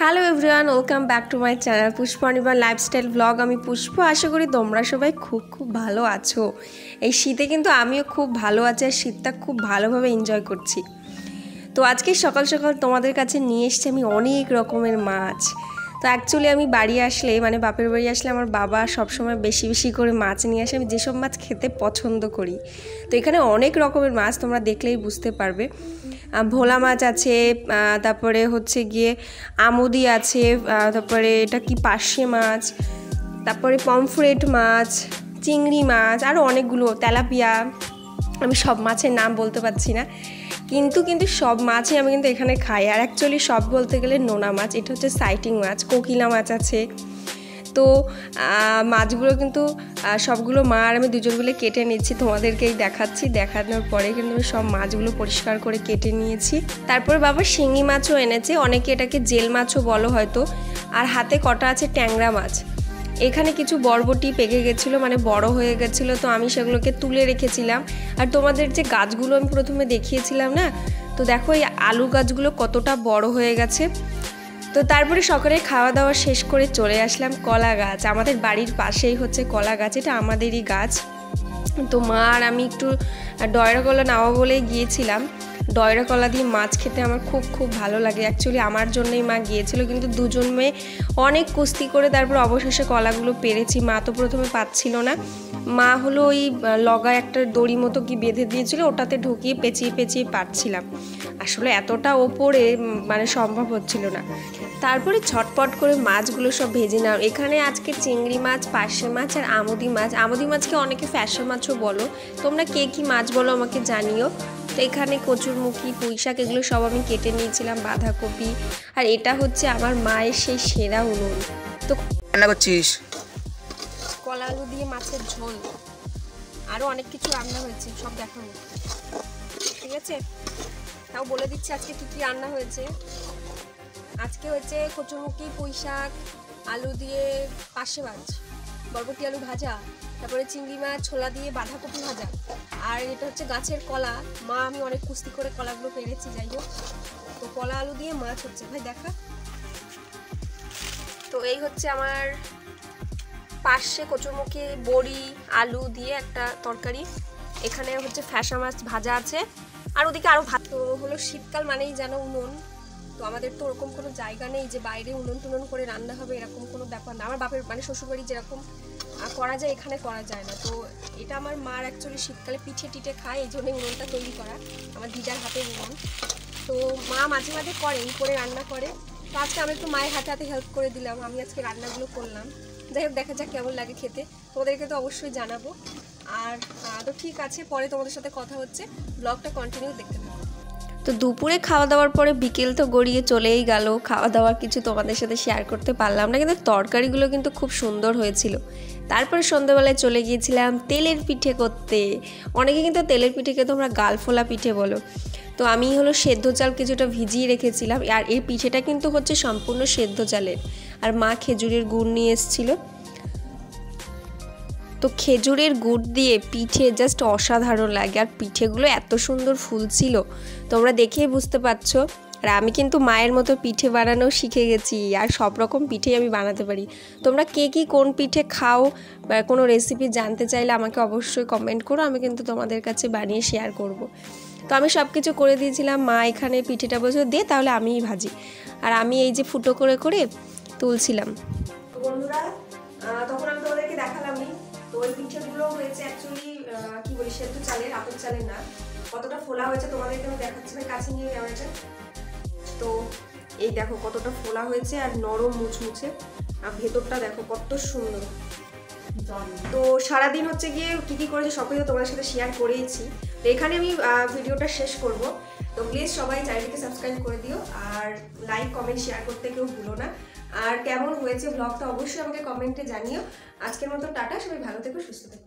Hello everyone, welcome back to my channel পুষ্পনির্ভর lifestyle blog. আমি পুষ্প। আশা করি তোমরা সবাই খুব ভালো আছো। এই শীতে কিন্তু আমিও খুব ভালো আছি আর শীতটা খুব ভালোভাবে এনজয় করছি। তো আজকে সকাল সকাল তোমাদের কাছে নিয়ে এসেছি আমি অনেক রকমের মাছ। তো অ্যাকচুয়ালি আমি বাড়ি আসলে মানে বাপের বাড়ি আসলে আমার বাবা সবসময় বেশি বেশি করে মাছ নিয়ে আসে। আমি যেসব মাছ খেতে পছন্দ করি, তো এখানে অনেক রকমের মাছ তোমরা দেখলেই বুঝতে পারবে। ভোলা মাছ আছে, তারপরে হচ্ছে গিয়ে আমুদি আছে, তারপরে এটা কি পার্শে মাছ, তারপরে পমফ্রেট মাছ, চিংড়ি মাছ, আরও অনেকগুলো, তেলাপিয়া। আমি সব মাছের নাম বলতে পারছি না, কিন্তু সব মাছই আমি কিন্তু এখানে খাই। আর অ্যাকচুয়ালি সব বলতে গেলে নোনা মাছ, এটা হচ্ছে সাইটিং মাছ, কোকিলা মাছ আছে। তো মাছগুলো কিন্তু সবগুলো মা আর আমি দুজন মিলে কেটে নিচ্ছি, তোমাদেরকেই দেখাচ্ছি। দেখানোর পরে কিন্তু আমি সব মাছগুলো পরিষ্কার করে কেটে নিয়েছি। তারপর বাবা শিঙি মাছও এনেছে, অনেকে এটাকে জেল মাছও বলো হয়তো। আর হাতে কটা আছে ট্যাংরা মাছ। এখানে কিছু বরবটি পেকে গেছিলো, মানে বড় হয়ে গেছিলো, তো আমি সেগুলোকে তুলে রেখেছিলাম। আর তোমাদের যে গাছগুলো আমি প্রথমে দেখিয়েছিলাম না, তো দেখো এই আলু গাছগুলো কতটা বড় হয়ে গেছে। তো তারপরে সকালে খাওয়া দাওয়া শেষ করে চলে আসলাম কলা গাছ। আমাদের বাড়ির পাশেই হচ্ছে কলা গাছ, এটা আমাদেরই গাছ। তো মা আর আমি একটু ডয়রা কলা নেওয়া বলেই গিয়েছিলাম। ডয়রা কলা দিয়ে মাছ খেতে আমার খুব ভালো লাগে। অ্যাকচুয়ালি আমার জন্যই মা গিয়েছিল, কিন্তু দুজন মেয়ে অনেক কুস্তি করে তারপর অবশেষে কলাগুলো পেরেছি। মা তো প্রথমে পাচ্ছিল না, মা হলো ওই লগায় একটা দড়ি মতো কি বেঁধে দিয়েছিল, ওটাতে ঢুকিয়ে পেঁচিয়ে পারছিলাম। আসলে এতটা ওপরে মানে সম্ভব হচ্ছিল না। তারপরে ছটপট করে মাছগুলো সব ভেজে নাও। এখানে আজকে চিংড়ি মাছ, পার্শে মাছ আর আমুদি মাছ। আমুদি মাছকে অনেকে ফ্যাসা মাছও বলো, তোমরা কে কি মাছ বলো আমাকে জানিও। তো এখানে কচুরমুখী, পুঁইশাক এগুলো সব আমি কেটে নিয়েছিলাম, বাঁধাকপি। আর এটা হচ্ছে আমার মায়ের সেই সেরা উনুন। তো রান্না করছিস কলা আলু দিয়ে মাছের ঝোল, আরও অনেক কিছু রান্না হয়েছে, সব দেখাবো, ঠিক আছে? তাও বলে দিচ্ছি আজকে কী রান্না হয়েছে। আজকে হচ্ছে কচুরমুখী, পুঁইশাক, আলু দিয়ে পার্শে মাছ, বরবটি আলু ভাজা, তারপরে চিংড়ি মাছ ছোলা দিয়ে বাঁধাকপি ভাজা। আর এটা হচ্ছে গাছের কলা। মা আমি অনেক কুস্তি করে কলাগুলো পেরেছি, যাই হোক। তো কলা আলু দিয়ে মাছ হচ্ছে, ভাই দেখা। তো এই হচ্ছে আমার পার্শে, কচুরমুখী, বড়ি, আলু দিয়ে একটা তরকারি। এখানে হচ্ছে ফ্যাসা মাছ ভাজা আছে, আর ওদিকে আরও ভাত। তো হলো শীতকাল মানেই যেন উনুন। তো আমাদের তো ওরকম কোনো জায়গা নেই যে বাইরে উনুন টুনুন করে রান্না হবে, এরকম কোনো ব্যাপার না। আমার বাপের মানে শ্বশুরবাড়ি যেরকম করা যায় এখানে করা যায় না। তো এটা আমার মার অ্যাকচুয়ালি শীতকালে পিঠে টিঠে খায়, এই জন্যই উনুনটা তৈরি করা, আমার দিদার হাতে উনুন। তো মা মাঝে মাঝে করে এই করে রান্না করে। তো আজকে আমি একটু মায়ের হাতে হেল্প করে দিলাম, আমি আজকে রান্নাগুলো করলাম। যাই হোক, দেখা যাক কেমন লাগে খেতে, তোমাদেরকে তো অবশ্যই জানাবো। আর তো ঠিক আছে, পরে তোমাদের সাথে কথা হচ্ছে, ব্লগটা কন্টিনিউ দেখতে থাকো। তো দুপুরে খাওয়া দাওয়ার পরে বিকেল তো গড়িয়ে চলেই গেল, খাওয়া দাওয়ার কিছু তোমাদের সাথে শেয়ার করতে পারলাম না, কিন্তু তরকারিগুলো কিন্তু খুব সুন্দর হয়েছিল। তারপরে সন্ধ্যাবেলায় চলে গিয়েছিলাম তেলের পিঠে করতে। অনেকে কিন্তু তেলের পিঠেকে তোমরা গালফোলা পিঠে বলো। তো আমি হলো সেদ্ধ চাল কিছুটা ভিজিয়ে রেখেছিলাম, আর এই পিঠেটা কিন্তু হচ্ছে সম্পূর্ণ সেদ্ধ চালের। আর মা খেজুরের গুড় নিয়ে এসেছিলো। তো খেজুরের গুড় দিয়ে পিঠে জাস্ট অসাধারণ লাগে, আর পিঠেগুলো এত সুন্দর ফুলছিল, তোমরা দেখেই বুঝতে পারছো। আর আমি কিন্তু মায়ের মতো পিঠে বানানো শিখে গেছি, আর সব রকম পিঠেই আমি বানাতে পারি। তোমরা কে কি কোন পিঠে খাও বা কোনো রেসিপি জানতে চাইলে আমাকে অবশ্যই কমেন্ট করো, আমি কিন্তু তোমাদের কাছে বানিয়ে শেয়ার করব। তো আমি সব কিছু করে দিয়েছিলাম, মা এখানে পিঠেটা বসে দিয়ে তাহলে আমিই ভাজি, আর আমি এই যে ফুটো করে করে তুলছিলাম। তো বন্ধুরা, তখন আমি তোমাদেরকে দেখালামই। তো ওই পিঠেগুলো হয়েছে অ্যাকচুয়ালি কি বলি, সেদ্ধ চালের, আতপ চালের না। কতটা ফোলা হয়েছে তোমাদেরকে আমি দেখাচ্ছি, না কাছে নিয়ে ক্যামেরাটা। তো এই দেখো কতটা ফোলা হয়েছে আর নরম মুচমুচে, আর ভেতরটা দেখো কত সুন্দর। তো সারাদিন হচ্ছে গিয়ে কী করেছি সব কিছু তোমাদের সাথে শেয়ার করেইছি। তো এখানে আমি ভিডিওটা শেষ করব। তো প্লিজ সবাই চ্যানেলটিকে সাবস্ক্রাইব করে দিও, আর লাইক কমেন্ট শেয়ার করতে কেউ ভুলো না। আর কেমন হয়েছে ব্লগটা অবশ্যই আমাকে কমেন্টে জানিও। আজকের মতো টাটা, সবাই ভালো থেকো, সুস্থ থেকো।